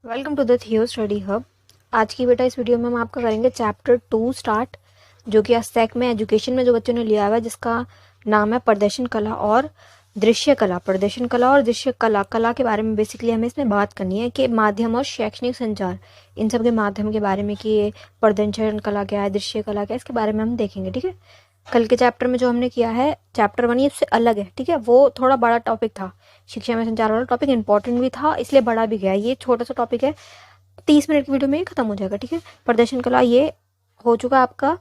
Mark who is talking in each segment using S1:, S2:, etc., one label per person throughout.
S1: Welcome to the थियो study hub. आज की बेटा इस वीडियो में हम आपका करेंगे चैप्टर 2 स्टार्ट, जो कि सेक में एजुकेशन में जो बच्चों ने लिया हुआ है, जिसका नाम है प्रदर्शन कला और दृश्य कला। प्रदर्शन कला और दृश्य कला कला के बारे में बेसिकली हमें इसमें बात करनी है कि माध्यम और शैक्षणिक संचार, इन सब के माध्यम के बारे में कि ये प्रदर्शन कला क्या है, दृश्य कला क्या है, इसके बारे में हम देखेंगे। ठीक है, कल के चैप्टर में जो हमने किया है चैप्टर 1 ये उससे अलग है। ठीक है, वो थोड़ा बड़ा टॉपिक था, शिक्षा में संचार वाला टॉपिक इंपॉर्टेंट भी था, इसलिए बड़ा भी गया। ये छोटा सा टॉपिक है, 30 मिनट की वीडियो में खत्म हो जाएगा। ठीक है, प्रदर्शन कला ये हो चुका आपका।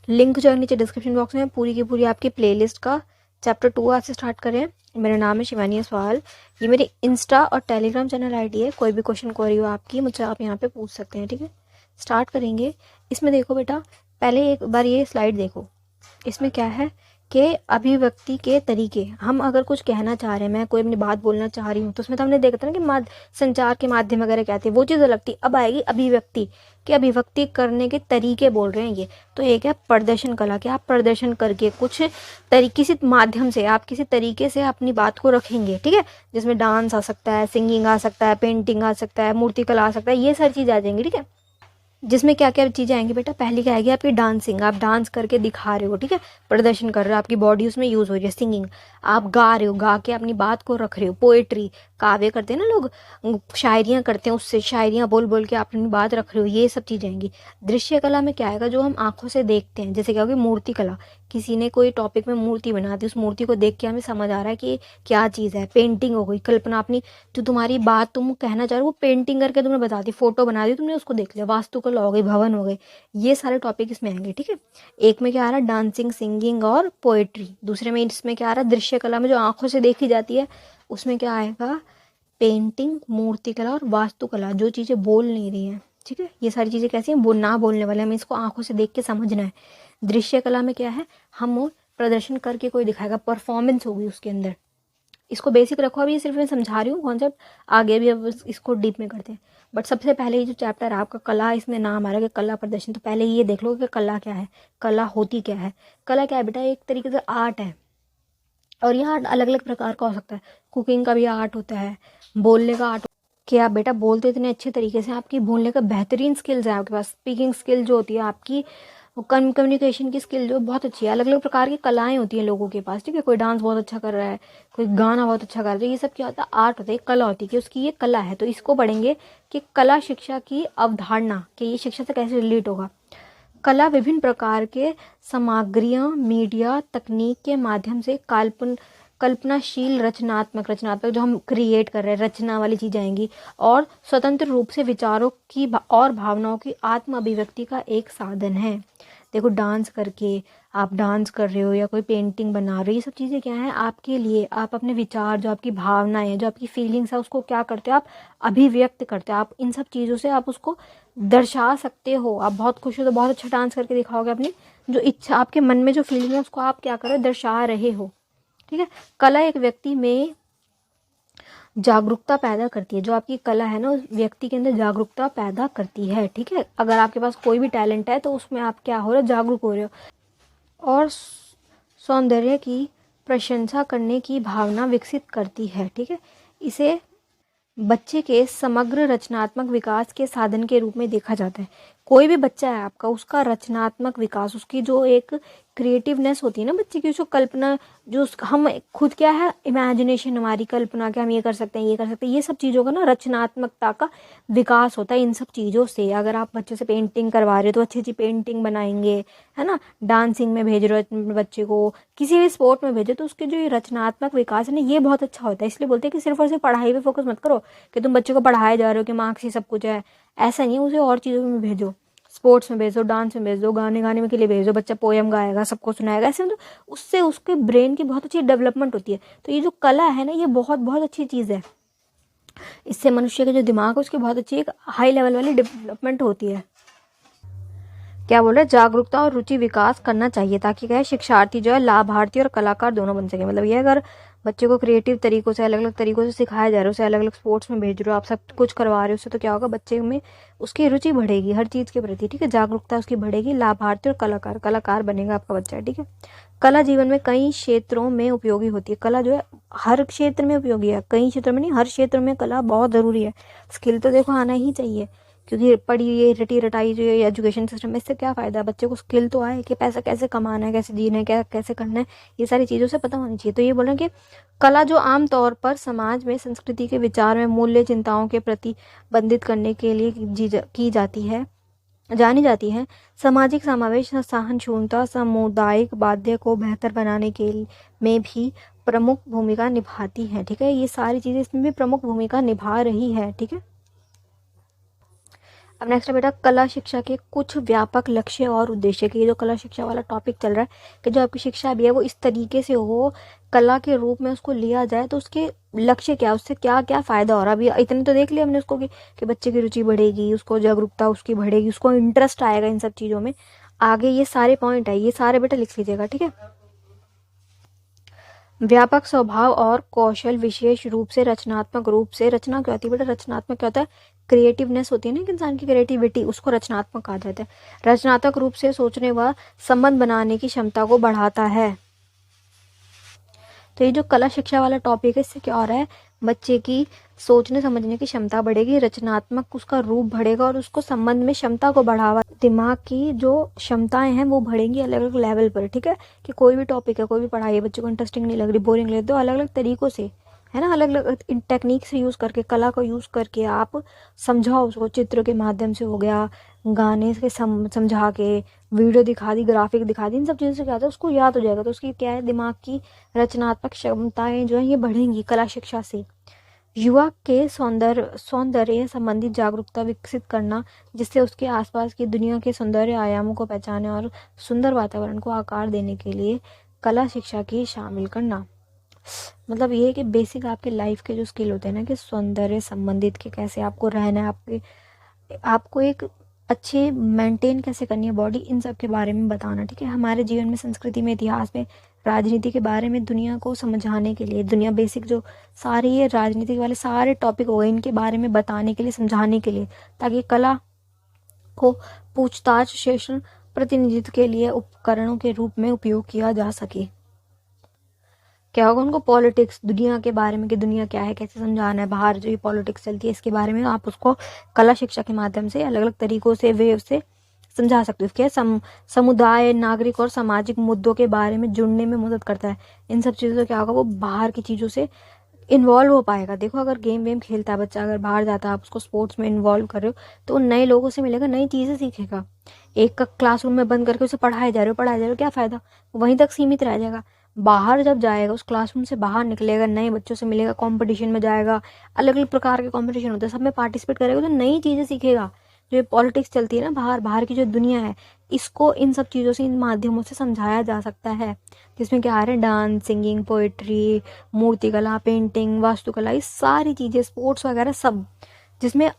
S1: लिंक जो है नीचे डिस्क्रिप्शन बॉक्स में, पूरी की पूरी आपकी प्लेलिस्ट का चैप्टर 2 आज से स्टार्ट करें। मेरा नाम है शिवानी सवाल, ये मेरी इंस्टा और टेलीग्राम चैनल आईडी है। कोई भी क्वेश्चन क्वेरी हो आपकी, मुझसे आप यहाँ पे पूछ सकते हैं। ठीक है, स्टार्ट करेंगे। इसमें देखो बेटा, पहले एक बार ये स्लाइड देखो। इसमें क्या है कि अभिव्यक्ति के तरीके, हम अगर कुछ कहना चाह रहे हैं, मैं कोई अपनी बात बोलना चाह रही हूँ, तो उसमें तो हमने देखा था ना कि संचार के माध्यम वगैरह क्या थे, वो चीज़ अलग थी। अब आएगी अभिव्यक्ति कि अभिव्यक्ति करने के तरीके बोल रहे हैं ये। तो एक है प्रदर्शन कला, कि आप प्रदर्शन करके कुछ तरीके से माध्यम से आप किसी तरीके से अपनी बात को रखेंगे। ठीक है, जिसमें डांस आ सकता है, सिंगिंग आ सकता है, पेंटिंग आ सकता है, मूर्ति कला आ सकता है, ये सारी चीज़ आ जाएंगी। ठीक है, जिसमें क्या क्या चीज़ें आएंगी बेटा, पहली क्या आएगी आपकी डांसिंग, आप डांस करके दिखा रहे हो। ठीक है, प्रदर्शन कर रहे हो, आपकी बॉडी उसमें यूज़ हो रही है। सिंगिंग, आप गा रहे हो, गा के अपनी बात को रख रहे हो। पोएट्री, काव्य करते हैं ना लोग, शायरियाँ करते हैं, उससे शायरियाँ बोल बोल के आप अपनी बात रख रहे हो, ये सब चीज़ें आएंगी। दृश्य कला में क्या आएगा, जो हम आंखों से देखते हैं, जैसे क्या होगी मूर्ति कला, किसी ने कोई टॉपिक में मूर्ति बना दी, उस मूर्ति को देख के हमें समझ आ रहा है कि क्या चीज़ है। पेंटिंग हो गई, कल्पना, अपनी जो तुम्हारी बात तुम कहना चाह रहे हो वो पेंटिंग करके तुमने बता दी, फोटो बना दी तुमने, उसको देख लिया। वास्तुकला हो गई, भवन हो गए, ये सारे टॉपिक इसमें आएंगे। ठीक है, एक में क्या आ रहा है डांसिंग, सिंगिंग और पोएट्री। दूसरे में इसमें क्या आ रहा है दृश्य कला में, जो आंखों से देखी जाती है, उसमें क्या आएगा पेंटिंग, मूर्तिकला और वास्तुकला, जो चीज़ें बोल नहीं रही हैं। ठीक है, ये सारी चीज़ें कैसी हैं, वो ना बोलने वाले, हमें इसको आंखों से देख के समझना है। दृश्य कला में क्या है, हम प्रदर्शन करके कोई दिखाएगा, परफॉर्मेंस होगी उसके अंदर। इसको बेसिक रखो, अभी सिर्फ मैं समझा रही हूँ कॉन्सेप्ट, आगे भी अब इसको डीप में करते हैं। बट सबसे पहले ये जो चैप्टर है आपका कला, इसमें नाम आ रहा है कि कला प्रदर्शन, तो पहले ये देख लो कि कला क्या है, कला होती क्या है। कला क्या है बेटा, एक तरीके से आर्ट है, और ये आर्ट अलग अलग प्रकार का हो सकता है। कुकिंग का भी आर्ट होता है, बोलने का आर्ट, कि आप बेटा बोलते इतने अच्छे तरीके से, आपकी बोलने का बेहतरीन स्किल्स है आपके पास, स्पीकिंग स्किल जो होती है आपकी, कम्युनिकेशन की स्किल जो बहुत अच्छी है। अलग अलग प्रकार की कलाएं होती हैं लोगों के पास। ठीक है, कोई डांस बहुत अच्छा कर रहा है, कोई गाना बहुत अच्छा कर रहा है, ये सब क्या होता है आर्ट होता है, कला होती है कि उसकी ये कला है। तो इसको पढ़ेंगे कि कला शिक्षा की अवधारणा, कि ये शिक्षा से कैसे रिलेट होगा। कला विभिन्न प्रकार के सामग्रियां, मीडिया, तकनीक के माध्यम से कल्पनाशील, रचनात्मक रचनात्मक जो हम क्रिएट कर रहे हैं, रचना वाली चीज़ आएंगी, और स्वतंत्र रूप से विचारों की और भावनाओं की आत्म अभिव्यक्ति का एक साधन है। देखो, डांस करके आप डांस कर रहे हो या कोई पेंटिंग बना रहे हो, ये सब चीज़ें क्या हैं आपके लिए, आप अपने विचार, जो आपकी भावनाएं, जो आपकी फीलिंग्स है, उसको क्या करते हो आप अभिव्यक्त करते हो। आप इन सब चीज़ों से आप उसको दर्शा सकते हो। आप बहुत खुश हो तो बहुत अच्छा डांस करके दिखाओगे, अपनी जो इच्छा, आपके मन में जो फीलिंग है उसको आप क्या कर रहे हो, दर्शा रहे हो। ठीक है, कला एक व्यक्ति में जागरूकता पैदा करती है, जो आपकी कला है ना उस व्यक्ति के अंदर जागरूकता पैदा करती है। ठीक है, अगर आपके पास कोई भी टैलेंट है तो उसमें आप क्या हो रहे हो, जागरूक हो रहे हो, और सौंदर्य की प्रशंसा करने की भावना विकसित करती है। ठीक है, इसे बच्चे के समग्र रचनात्मक विकास के साधन के रूप में देखा जाता है। कोई भी बच्चा है आपका, उसका रचनात्मक विकास, उसकी जो एक क्रिएटिवनेस होती है ना बच्चे की, उसको कल्पना, जो हम खुद क्या है, इमेजिनेशन, हमारी कल्पना, कि हम ये कर सकते हैं, ये कर सकते हैं, ये सब चीज़ों का ना रचनात्मकता का विकास होता है इन सब चीज़ों से। अगर आप बच्चे से पेंटिंग करवा रहे हो तो अच्छी अच्छी पेंटिंग बनाएंगे, है ना। डांसिंग में भेज रहे हो बच्चे को, किसी भी स्पोर्ट में भेजो, तो उसके जो ये रचनात्मक विकास है ना, ये बहुत अच्छा होता है। इसलिए बोलते हैं कि सिर्फ और सिर्फ पढ़ाई पे फोकस मत करो, कि तुम बच्चे को पढ़ाए जा रहे हो कि मार्क्स ही सब कुछ है, ऐसा नहीं है। उसे और चीज़ों में भेजो, स्पोर्ट्स में भेजो, डांस में भेजो, गाने गाने में के लिए भेजो, बच्चा पोएम गाएगा, सबको सुनाएगा, ऐसे मतलब उससे उसके ब्रेन की बहुत अच्छी डेवलपमेंट होती है। तो ये जो कला है ना, ये बहुत बहुत अच्छी चीज़ है। इससे मनुष्य का जो दिमाग है उसकी बहुत अच्छी एक हाई लेवल वाली डेवलपमेंट होती है। क्या बोल रहे हैं, जागरूकता और रुचि विकास करना चाहिए, ताकि क्या है शिक्षार्थी जो है लाभार्थी और कलाकार दोनों बन सके। मतलब ये अगर बच्चे को क्रिएटिव तरीकों से, अलग अलग तरीकों से सिखाया जा रहा है, उसे अलग अलग स्पोर्ट्स में भेज रहे हो, आप सब कुछ करवा रहे हो उससे, तो क्या होगा, बच्चे में उसकी रुचि बढ़ेगी हर चीज़ के प्रति, ठीक है, जागरूकता उसकी बढ़ेगी, लाभार्थी और कलाकार बनेगा आपका बच्चा, ठीक है। कला जीवन में कई क्षेत्रों में उपयोगी होती है। कला जो है हर क्षेत्र में उपयोगी है, कई क्षेत्रों में नहीं, हर क्षेत्र में कला बहुत ज़रूरी है। स्किल तो देखो आना ही चाहिए, क्योंकि पढ़ी ये रटी रटाई जो ये एजुकेशन सिस्टम में, इससे क्या फ़ायदा है, बच्चे को स्किल तो आए कि पैसा कैसे कमाना है, कैसे जीना है, क्या कैसे करना है, ये सारी चीज़ों से पता होनी चाहिए। तो ये बोल रहे हैं कि कला जो आम तौर पर समाज में संस्कृति के विचार में मूल्य चिंताओं के प्रति बंधित करने के लिए की जानी जाती है, सामाजिक समावेश, सहिष्णुता, सामुदायिक बाध्य को बेहतर बनाने के में भी प्रमुख भूमिका निभाती है, ठीक है। ये सारी चीज़ें इसमें भी प्रमुख भूमिका निभा रही है, ठीक है। अब नेक्स्ट है बेटा, कला शिक्षा के कुछ व्यापक लक्ष्य और उद्देश्य के। ये जो कला शिक्षा वाला टॉपिक चल रहा है कि जो आपकी शिक्षा भी है वो इस तरीके से हो, कला के रूप में उसको लिया जाए, तो उसके लक्ष्य क्या, उससे क्या क्या फ़ायदा हो रहा है। अभी इतने तो देख लिया हमने उसको कि बच्चे की रुचि बढ़ेगी, उसको जागरूकता उसकी बढ़ेगी, उसको इंटरेस्ट आएगा इन सब चीज़ों में। आगे ये सारे पॉइंट है, ये सारे बेटा लिख लीजिएगा, ठीक है। व्यापक स्वभाव और कौशल, विशेष रूप से रचनात्मक रूप से। रचना क्या होती है बेटा, रचनात्मक क्या होता है, क्रिएटिवनेस होती है ना, एक इंसान की क्रिएटिविटी, उसको रचनात्मक कहा जाता है। रचनात्मक रूप से सोचने व संबंध बनाने की क्षमता को बढ़ाता है। तो ये जो कला शिक्षा वाला टॉपिक है, इससे क्या हो रहा है, बच्चे की सोचने समझने की क्षमता बढ़ेगी, रचनात्मक उसका रूप बढ़ेगा और उसको संबंध में क्षमता को बढ़ावा, दिमाग की जो क्षमताएं हैं वो बढ़ेंगी अलग अलग लेवल पर, ठीक है। कि कोई भी टॉपिक है, कोई भी पढ़ाई है, बच्चे को इंटरेस्टिंग नहीं लग रही, बोरिंग लग रही, तो अलग अलग तरीकों से, है ना, अलग अलग टेक्निक से यूज़ करके, कला को यूज़ करके आप समझाओ उसको, चित्र के माध्यम से हो गया, गाने से समझा के, वीडियो दिखा दी, ग्राफिक दिखा दी, इन सब चीज़ों से क्या होता है, उसको याद हो जाएगा। तो उसकी क्या है, दिमाग की रचनात्मक क्षमताएं जो है ये बढ़ेंगी कला शिक्षा से। युवा के सौंदर्य संबंधी जागरूकता विकसित करना, जिससे उसके आसपास की दुनिया के सौंदर्य आयामों को पहचाने और सुंदर वातावरण को आकार देने के लिए कला शिक्षा की शामिल करना। मतलब ये है कि बेसिक आपके लाइफ के जो स्किल होते हैं ना, कि सौंदर्य संबंधित के कैसे आपको रहना है, आपको एक अच्छे मेंटेन कैसे करनी है बॉडी, इन सब के बारे में बताना, ठीक है। हमारे जीवन में, संस्कृति में, इतिहास में, राजनीति के बारे में, दुनिया को समझाने के लिए, दुनिया बेसिक जो सारे ये राजनीति वाले सारे टॉपिक हो गए, इनके बारे में बताने के लिए, समझाने के लिए, ताकि कला को पूछताछ, शेषण, प्रतिनिधित्व के लिए उपकरणों के रूप में उपयोग किया जा सके। क्या होगा, उनको पॉलिटिक्स, दुनिया के बारे में कि दुनिया क्या है, कैसे समझाना है, बाहर जो ये पॉलिटिक्स चलती है इसके बारे में आप उसको कला शिक्षा के माध्यम से अलग अलग तरीकों से, वे से समझा सकते हो। क्या समुदाय, नागरिक और सामाजिक मुद्दों के बारे में जुड़ने में मदद करता है। इन सब चीज़ों से क्या होगा, वो बाहर की चीज़ों से इन्वॉल्व हो पाएगा। देखो अगर गेम वेम खेलता है बच्चा, अगर बाहर जाता है, आप उसको स्पोर्ट्स में इन्वॉल्व कर रहे हो, तो नए लोगों से मिलेगा, नई चीज़ें सीखेगा। एक का क्लासरूम में बंद करके उसे पढ़ाए जा रहे हो, क्या फ़ायदा, वहीं तक सीमित रह जाएगा। बाहर जब जाएगा, उस क्लासरूम से बाहर निकलेगा, नए बच्चों से मिलेगा, कंपटीशन में जाएगा, अलग अलग प्रकार के कंपटीशन होते हैं, सब में पार्टिसिपेट करेगा, तो नई चीज़ें सीखेगा। जो ये पॉलिटिक्स चलती है ना, बाहर की जो दुनिया है, इसको इन सब चीज़ों से, इन माध्यमों से समझाया जा सकता है, जिसमें क्या आ रहा है, डांस, सिंगिंग, पोइट्री, मूर्तिकला, पेंटिंग, वास्तुकला, ये सारी चीज़ें, स्पोर्ट्स वगैरह सब, जिसमें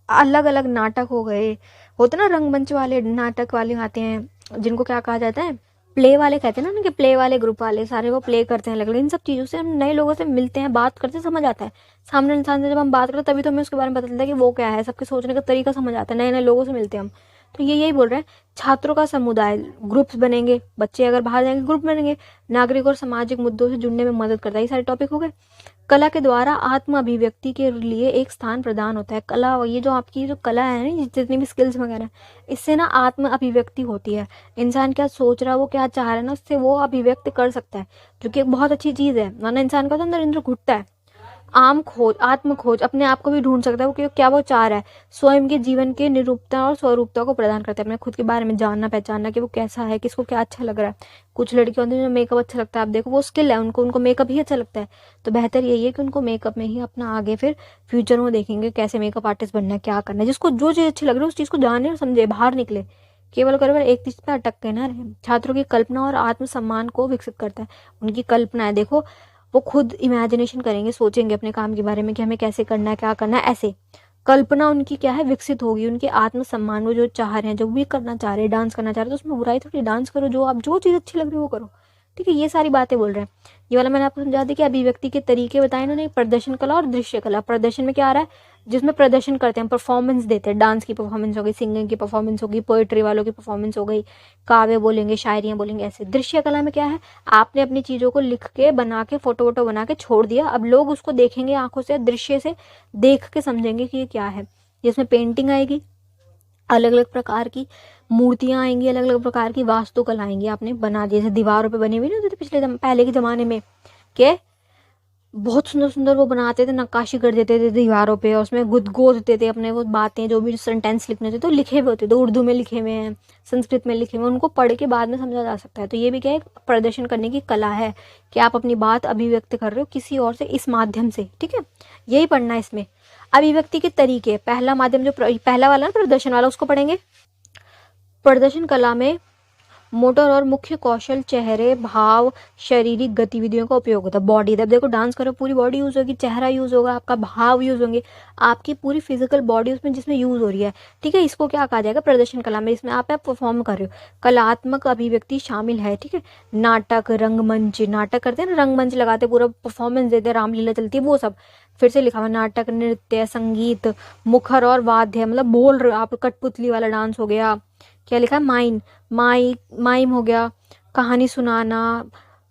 S1: अलग अलग नाटक हो गए, होते ना रंगमंच वाले नाटक वाले आते हैं, जिनको क्या कहा जाता है, प्ले वाले कहते हैं ना, उनके प्ले वाले ग्रुप वाले, सारे वो प्ले करते हैं अलग अलग। इन सब चीज़ों से हम नए लोगों से मिलते हैं, बात करते हैं, समझ आता है। सामने इंसान से जब हम बात करते हैं तभी तो हमें उसके बारे में पता चलता है कि वो क्या है, सबके सोचने का तरीका समझ आता है, नए नए लोगों से मिलते हैं हम। तो ये यही बोल रहे हैं, छात्रों का समुदाय, ग्रुप्स बनेंगे, बच्चे अगर बाहर जाएंगे ग्रुप बनेंगे, नागरिक और सामाजिक मुद्दों से जुड़ने में मदद करता है। ये सारे टॉपिक हो गए। कला के द्वारा आत्म अभिव्यक्ति के लिए एक स्थान प्रदान होता है। कला, ये जो आपकी जो कला है ना, जितनी भी स्किल्स वगैरह, इससे ना आत्म अभिव्यक्ति होती है। इंसान क्या सोच रहा है, वो क्या चाह रहा है ना, उससे वो अभिव्यक्त कर सकता है, जो कि एक बहुत अच्छी चीज़ है। वरना इंसान का तो अंदर अंदर घुटता है। आत्म खोज, अपने आप को भी ढूंढ सकता है वो, कि क्या वो चाह रहा है। स्वयं के जीवन के निरूपता और स्वरूपता को प्रदान करता है, अपने खुद के बारे में जानना, पहचानना कि वो कैसा है, किसको क्या अच्छा लग रहा है। कुछ लड़कियों होती हैं जो मेकअप अच्छा लगता है, आप देखो वो स्किल है उनको मेकअप ही अच्छा लगता है। तो बेहतर यही है कि उनको मेकअप में ही अपना आगे फिर फ्यूचर में देखेंगे कैसे मेकअप आर्टिस्ट बनना है, क्या करना है। जिसको जो चीज़ अच्छी लग रही है उस चीज़ को जाने और समझे, बाहर निकले, केवल कर एक चीज पे अटक के ना रहे। छात्रों की कल्पना और आत्मसम्मान को विकसित करता है। उनकी कल्पना है, देखो वो खुद इमेजिनेशन करेंगे, सोचेंगे अपने काम के बारे में कि हमें कैसे करना है, क्या करना है, ऐसे कल्पना उनकी क्या है, विकसित होगी। उनके आत्मसम्मान, वो जो चाह रहे हैं, जो भी करना चाह रहे हैं, डांस करना चाह रहे हैं, तो उसमें बुराई थोड़ी, डांस करो, जो आप जो चीज़ अच्छी लग रही है वो करो। ठीक है, ये सारी बातें बोल रहे हैं। ये वाला मैंने आपको समझा दिया कि अभिव्यक्ति के तरीके बताए इन्होंने, प्रदर्शन कला और दृश्य कला। प्रदर्शन में क्या आ रहा है, जिसमें प्रदर्शन करते हैं, परफॉर्मेंस देते हैं, डांस की परफॉर्मेंस हो गई, सिंगिंग की परफॉर्मेंस होगी, पोएट्री वालों की परफॉर्मेंस हो गई, काव्य बोलेंगे, शायरियाँ बोलेंगे, ऐसे। दृश्य कला में क्या है, आपने अपनी चीज़ों को लिख के बना के फोटो वोटो बना के छोड़ दिया, अब लोग उसको देखेंगे आंखों से, दृश्य से देख के समझेंगे कि ये क्या है। जिसमें पेंटिंग आएगी, अलग अलग प्रकार की मूर्तियां आएंगी, अलग अलग प्रकार की वास्तुकला आएंगी, आपने बना दी, जैसे दीवारों पे बनी हुई नहीं होती थी पहले के ज़माने में, के बहुत सुंदर सुंदर वो बनाते थे, नक्काशी कर देते थे दीवारों पे, और उसमें गुदगोद देते अपने वो बातें, जो भी सेंटेंस लिखने थे तो लिखे हुए होते थे, उर्दू में लिखे हुए हैं, संस्कृत में लिखे हुए, उनको पढ़ के बाद में समझा जा सकता है। तो ये भी क्या है, प्रदर्शन करने की कला है कि आप अपनी बात अभिव्यक्त कर रहे हो किसी और से इस माध्यम से, ठीक है, यही पढ़ना है इसमें। अभिव्यक्ति के तरीके, पहला माध्यम जो पहला वाला ना प्रदर्शन वाला, उसको पढ़ेंगे। प्रदर्शन कला में मोटर और मुख्य कौशल, चेहरे, भाव, शारीरिक गतिविधियों का उपयोग होता है। बॉडी, जब देखो डांस करो पूरी बॉडी यूज होगी, चेहरा यूज होगा, आपका भाव यूज होंगे, आपकी पूरी फिजिकल बॉडी उसमें जिसमें यूज हो रही है, ठीक है। इसको क्या कहा जाएगा, प्रदर्शन कला में। इसमें आप परफॉर्म कर रहे हो, कलात्मक अभिव्यक्ति शामिल है, ठीक है। नाटक, रंगमंच, नाटक करते हैं ना, रंगमंच लगाते पूरा परफॉर्मेंस देते, रामलीला चलती है, वो सब फिर से लिखा हुआ। नाटक, नृत्य, संगीत, मुखर और वाद्य, मतलब बोल रहे हो आप, कठपुतली वाला डांस हो गया, क्या लिखा है, माइम हो गया, कहानी सुनाना,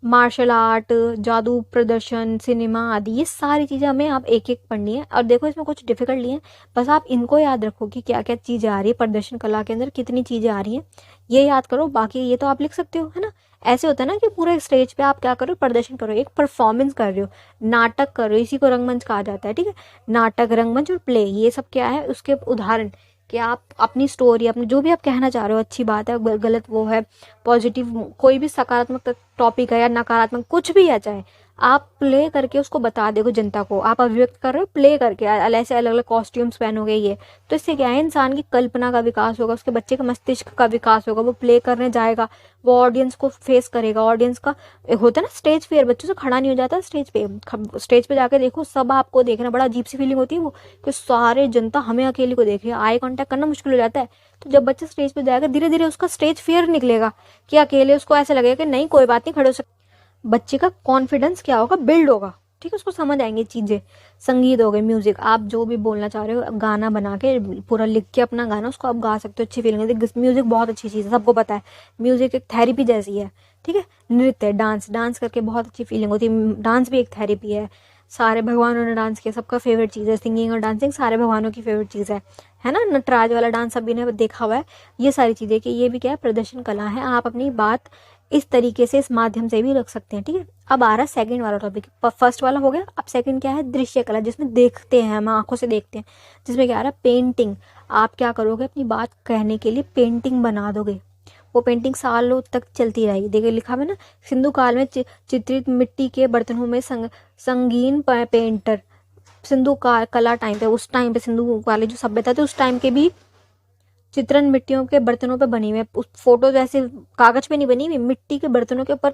S1: मार्शल आर्ट, जादू प्रदर्शन, सिनेमा आदि, ये सारी चीज़ें हमें आप एक एक पढ़नी है। और देखो इसमें कुछ डिफिकल्ट नहीं है, बस आप इनको याद रखो कि क्या क्या चीज़ें आ रही है प्रदर्शन कला के अंदर, कितनी चीज़ें आ रही हैं, ये याद करो। बाकी ये तो आप लिख सकते हो, है ना। ऐसे होता है ना कि पूरे स्टेज पे आप क्या करो, प्रदर्शन करो, एक परफॉर्मेंस कर रहे हो, नाटक कर रहे हो, इसी को रंगमंच कहा जाता है, ठीक है। नाटक, रंगमंच और प्ले, ये सब क्या है, उसके उदाहरण कि आप अपनी स्टोरी, अपने जो भी आप कहना चाह रहे हो, अच्छी बात है, गलत वो है, पॉजिटिव, कोई भी सकारात्मक टॉपिक है या नकारात्मक कुछ भी है, चाहे आप प्ले करके उसको बता दोगे जनता को, आप अभिव्यक्त कर रहे हो प्ले करके, ऐसे अलग अलग कॉस्ट्यूम्स पहनोगे, ये तो इससे क्या है, इंसान की कल्पना का विकास होगा, उसके बच्चे का मस्तिष्क का विकास होगा, वो प्ले करने जाएगा, वो ऑडियंस को फेस करेगा। ऑडियंस का एक होता है ना स्टेज फेयर, बच्चों से खड़ा नहीं हो जाता स्टेज पे जाके देखो, सब आपको देख रहे हैं, बड़ा अजीब सी फीलिंग होती है वो, कि सारे जनता हमें अकेले को देख रही है, आई कांटेक्ट करना मुश्किल हो जाता है। तो जब बच्चा स्टेज पे जाएगा, धीरे धीरे उसका स्टेज फियर निकलेगा, कि अकेले उसको ऐसा लगेगा कि नहीं कोई बात नहीं, खड़े हो सकते, बच्चे का कॉन्फिडेंस क्या होगा, बिल्ड होगा, ठीक है, उसको समझ आएंगी चीज़ें। संगीत हो गए, म्यूजिक, आप जो भी बोलना चाह रहे हो, गाना बना के पूरा लिख के अपना गाना उसको आप गा सकते हो, अच्छी फीलिंग है। म्यूजिक बहुत अच्छी चीज़ है, सबको पता है, म्यूजिक एक थेरेपी जैसी है, ठीक है। नृत्य, डांस करके बहुत अच्छी फीलिंग होती है, डांस भी एक थेरेपी है। सारे भगवानों ने डांस किया, सबका फेवरेट चीज़ है, सिंगिंग और डांसिंग सारे भगवानों की फेवरेट चीज़ है ना। नटराज वाला डांस सभी ने देखा हुआ है। ये सारी चीज़ें कि ये भी क्या है, प्रदर्शन कला है, आप अपनी बात इस तरीके से, इस माध्यम से भी रख सकते हैं, ठीक है। अब आ रहा है सेकंड वाला टॉपिक, फर्स्ट वाला हो गया, अब सेकंड क्या है, दृश्य कला, जिसमें देखते हैं, हम आंखों से देखते हैं, जिसमें क्या आ रहा है, पेंटिंग। आप क्या करोगे, अपनी बात कहने के लिए पेंटिंग बना दोगे, वो पेंटिंग सालों तक चलती रहेगी। देखिए लिखा हुआ है ना, सिंधु काल में चित्रित मिट्टी के बर्तनों में संगीन पेंटर, सिंधु कला टाइम पे, उस टाइम पे सिंधु वाले जो सभ्यता थी उस टाइम के भी चित्रण मिट्टियों के बर्तनों पे बनी हुई है। उस फोटो जैसे कागज पे नहीं बनी हुई, मिट्टी के बर्तनों के ऊपर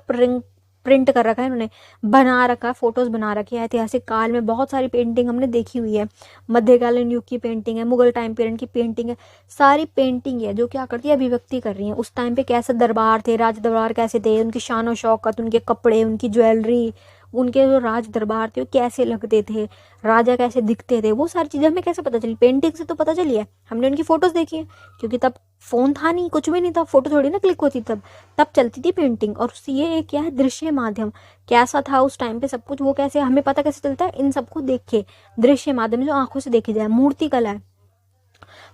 S1: प्रिंट कर रखा है इन्होंने, बना रखा है, फोटोज बना रखी है। ऐतिहासिक काल में बहुत सारी पेंटिंग हमने देखी हुई है, मध्यकालीन युग की पेंटिंग है, मुगल टाइम पीरियड की पेंटिंग है, सारी पेंटिंग है जो क्या करती है, अभिव्यक्ति कर रही है उस टाइम पे कैसे दरबार थे, राज दरबार कैसे थे, उनकी शान और शौकत, उनके कपड़े, उनकी ज्वेलरी, उनके जो राज दरबार थे वो कैसे लगते थे, राजा कैसे दिखते थे, वो सारी चीज़ें हमें कैसे पता चली, पेंटिंग से तो पता चली है, हमने उनकी फोटोज देखी है, क्योंकि तब फोन था नहीं, कुछ भी नहीं था, फोटो थोड़ी ना क्लिक होती, तब चलती थी पेंटिंग। और ये क्या है, दृश्य माध्यम, कैसा था उस टाइम पे सब कुछ, वो कैसे हमें पता कैसे चलता है, इन सबको देख के, दृश्य माध्यम जो आंखों से देखी जाए। मूर्ति कला है,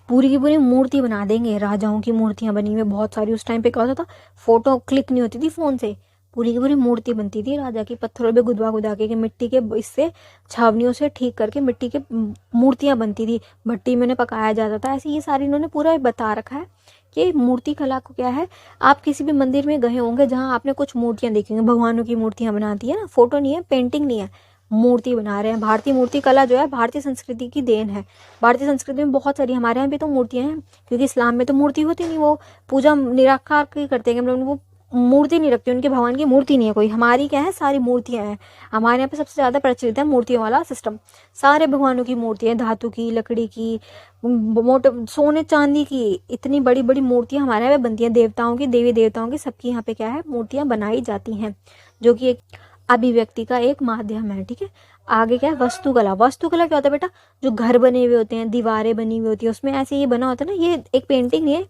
S1: पूरी की पूरी मूर्ति बना देंगे, राजाओं की मूर्तियां बनी हुई बहुत सारी, उस टाइम पे क्या होता था, फोटो क्लिक नहीं होती थी फोन से, पूरी की पूरी मूर्ति बनती थी राजा की, पत्थरों पे गुदवा गुदा के मिट्टी के इससे छावनियों से ठीक करके मिट्टी के मूर्तियां बनती थी, भट्टी में उन्हें पकाया जाता था, ऐसे ये सारी इन्होंने पूरा बता रखा है कि मूर्ति कला को क्या है। आप किसी भी मंदिर में गए होंगे जहाँ आपने कुछ मूर्तियां देखी होंगी, भगवानों की मूर्तियां बनाती है ना, फोटो नहीं है, पेंटिंग नहीं है, मूर्ति बना रहे हैं। भारतीय मूर्ति कला जो है भारतीय संस्कृति की देन है, भारतीय संस्कृति में बहुत सारी, हमारे यहाँ भी तो मूर्तियां हैं, क्योंकि इस्लाम में तो मूर्ति होती नहीं, वो पूजा निराकार की करते हैं, मतलब वो मूर्ति नहीं रखते, उनके भगवान की मूर्ति नहीं है कोई। हमारी क्या है, सारी मूर्तियां हैं। हमारे यहाँ पे सबसे ज़्यादा प्रचलित है मूर्तियों वाला सिस्टम। सारे भगवानों की मूर्तियाँ, धातु की, लकड़ी की, मोटे सोने चांदी की, इतनी बड़ी बड़ी मूर्तियाँ हमारे यहाँ पे बनती हैं। देवताओं की, देवी देवताओं की, सबकी यहाँ पे क्या है, मूर्तियाँ बनाई जाती हैं, जो कि एक अभिव्यक्ति का एक माध्यम है। ठीक है, आगे क्या है, वास्तुकला। वास्तुकला क्या होता है बेटा, जो घर बने हुए होते हैं, दीवारें बनी हुई होती है, उसमें ऐसे ये बना होता है ना, ये एक पेंटिंग नहीं है,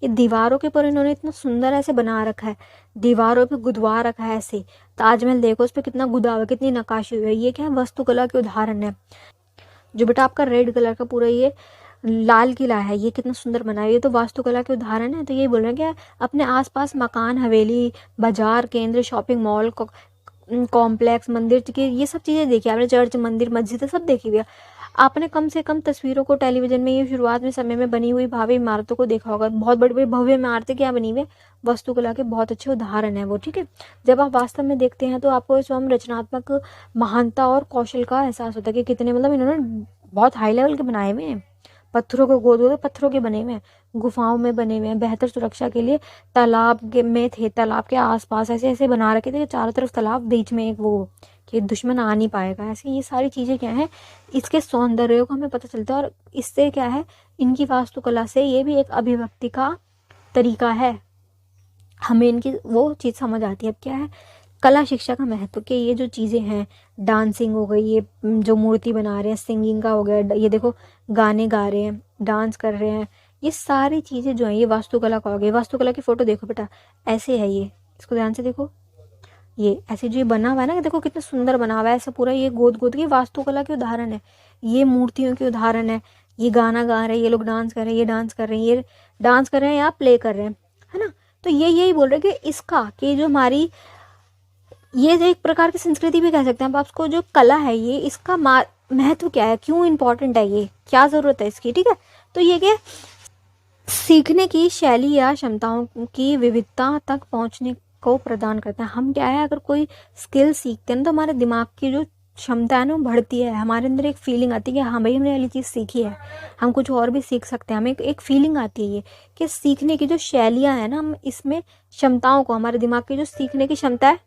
S1: ये दीवारों के ऊपर इन्होंने इतना सुंदर ऐसे बना रखा है, दीवारों पे गुदवा रखा है ऐसे। ताजमहल देखो, उस पर कितना गुदा हुआ, कितनी नक्काशी हुई है। ये क्या है, वास्तुकला के उदाहरण है। जो बेटा आपका रेड कलर का पूरा ये लाल किला है, ये कितना सुंदर बना है, ये तो वास्तुकला के उदाहरण है। तो ये बोल रहे हैं कि अपने आसपास मकान, हवेली, बाजार, केंद्र, शॉपिंग मॉल, कॉम्प्लेक्स, मंदिर की, ये सब चीज़ें देखी आपने, चर्च, मंदिर, मस्जिद, सब देखी हुई है आपने। कम से कम तस्वीरों को टेलीविजन में ये शुरुआत में समय में बनी हुई भावी इमारतों को देखा होगा। बहुत बड़ी बड़ी भव्य इमारतें क्या बनी हुई है, वास्तुकला के बहुत अच्छे उदाहरण है वो। ठीक है, जब आप वास्तव में देखते हैं तो आपको स्वयं रचनात्मक महानता और कौशल का एहसास होता है कि कितने, मतलब इन्होंने बहुत हाई लेवल के बनाए हुए हैं। पत्थरों को गोद गोद पत्थरों के बने हुए हैं, गुफाओं में बने हुए हैं। बेहतर सुरक्षा के लिए तालाब के में थे, तालाब के आसपास ऐसे ऐसे बना रखे थे कि चारों तरफ तालाब, बीच में एक वो कि दुश्मन आ नहीं पाएगा। ऐसे ये सारी चीज़ें क्या है, इसके सौंदर्य को हमें पता चलता है। और इससे क्या है, इनकी वास्तुकला से ये भी एक अभिव्यक्ति का तरीका है, हमें इनकी वो चीज़ समझ आती है। अब क्या है, कला शिक्षा का महत्व के ये जो चीज़ें हैं, डांसिंग हो गई, ये जो मूर्ति बना रहे हैं, सिंगिंग का हो गया, ये देखो गाने गा रहे हैं, डांस कर रहे हैं, ये सारी चीज़ें जो हैं ये वास्तुकला का हो गई। वास्तुकला की फ़ोटो देखो बेटा, ऐसे है ये, इसको ध्यान से देखो, ये ऐसे जो ये बना हुआ है ना, देखो कितना सुंदर बना हुआ है ऐसा पूरा, ये गोद गोद की वास्तुकला के उदाहरण है, ये मूर्तियों के उदाहरण है। ये गाना गा रहे हैं, ये लोग डांस कर रहे हैं, ये डांस कर रहे हैं, ये डांस कर रहे हैं या प्ले कर रहे हैं, है ना। तो ये यही बोल रहे हैं कि इसका, कि जो हमारी ये जो एक प्रकार की संस्कृति भी कह सकते हैं आप उसको, जो कला है ये, इसका महत्व क्या है, क्यों इम्पोर्टेंट है, ये क्या ज़रूरत है इसकी। ठीक है, तो ये क्या, सीखने की शैली या क्षमताओं की विविधता तक पहुंचने को प्रदान करता है। हम क्या है, अगर कोई स्किल सीखते हैं ना, तो हमारे दिमाग की जो क्षमता है ना वो बढ़ती है, हमारे अंदर एक फीलिंग आती है कि हाँ भाई हमने वाली चीज़ सीखी है, हम कुछ और भी सीख सकते हैं। हमें एक फीलिंग आती है ये कि सीखने की जो शैलियाँ हैं ना, हम इसमें क्षमताओं को, हमारे दिमाग की जो सीखने की क्षमता है,